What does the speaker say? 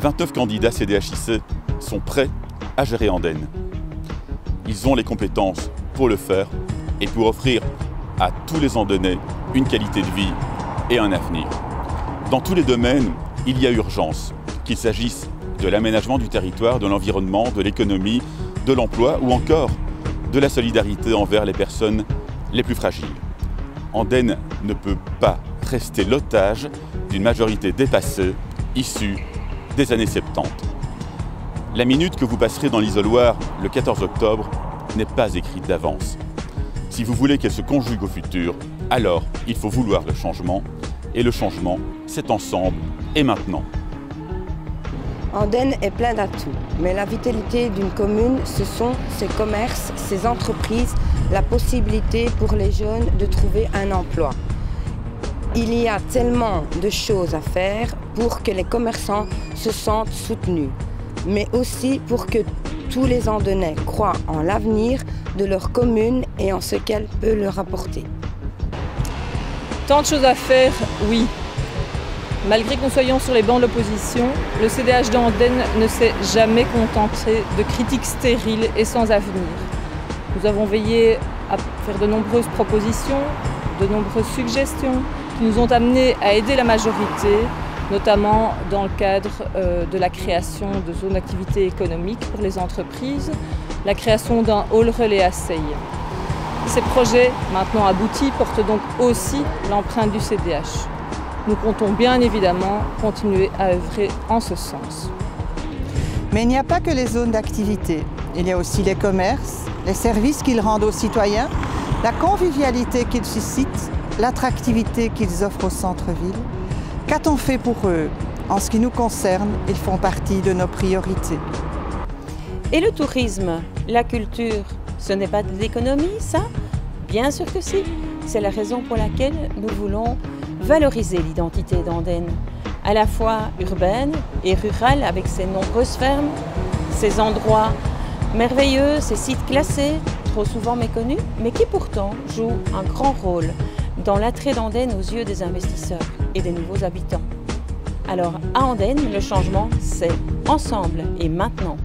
29 candidats CDHIC sont prêts à gérer Andenne. Ils ont les compétences pour le faire et pour offrir à tous les Andennais une qualité de vie et un avenir. Dans tous les domaines, il y a urgence, qu'il s'agisse de l'aménagement du territoire, de l'environnement, de l'économie, de l'emploi ou encore de la solidarité envers les personnes les plus fragiles. Andenne ne peut pas rester l'otage d'une majorité dépassée, issue des années 70. La minute que vous passerez dans l'isoloir le 14 octobre n'est pas écrite d'avance. Si vous voulez qu'elle se conjugue au futur, alors il faut vouloir le changement. Et le changement, c'est ensemble et maintenant. Andenne est plein d'atouts, mais la vitalité d'une commune, ce sont ses commerces, ses entreprises, la possibilité pour les jeunes de trouver un emploi. Il y a tellement de choses à faire pour que les commerçants se sentent soutenus, mais aussi pour que tous les Andennais croient en l'avenir de leur commune et en ce qu'elle peut leur apporter. Tant de choses à faire, oui. Malgré qu'on soit sur les bancs de l'opposition, le CDH d'Andenne ne s'est jamais contenté de critiques stériles et sans avenir. Nous avons veillé à faire de nombreuses propositions, de nombreuses suggestions qui nous ont amenés à aider la majorité, notamment dans le cadre de la création de zones d'activité économique pour les entreprises, la création d'un hall relais à Seille. Ces projets, maintenant aboutis, portent donc aussi l'empreinte du CDH. Nous comptons bien évidemment continuer à œuvrer en ce sens. Mais il n'y a pas que les zones d'activité. Il y a aussi les commerces, les services qu'ils rendent aux citoyens, la convivialité qu'ils suscitent, l'attractivité qu'ils offrent au centre-ville. Qu'a-t-on fait pour eux? En ce qui nous concerne, ils font partie de nos priorités. Et le tourisme, la culture, ce n'est pas de l'économie, ça? Bien sûr que si. C'est la raison pour laquelle nous voulons valoriser l'identité d'Andenne, à la fois urbaine et rurale avec ses nombreuses fermes, ses endroits merveilleux, ses sites classés, trop souvent méconnus, mais qui pourtant jouent un grand rôle dans l'attrait d'Andenne aux yeux des investisseurs et des nouveaux habitants. Alors à Andenne, le changement, c'est ensemble et maintenant.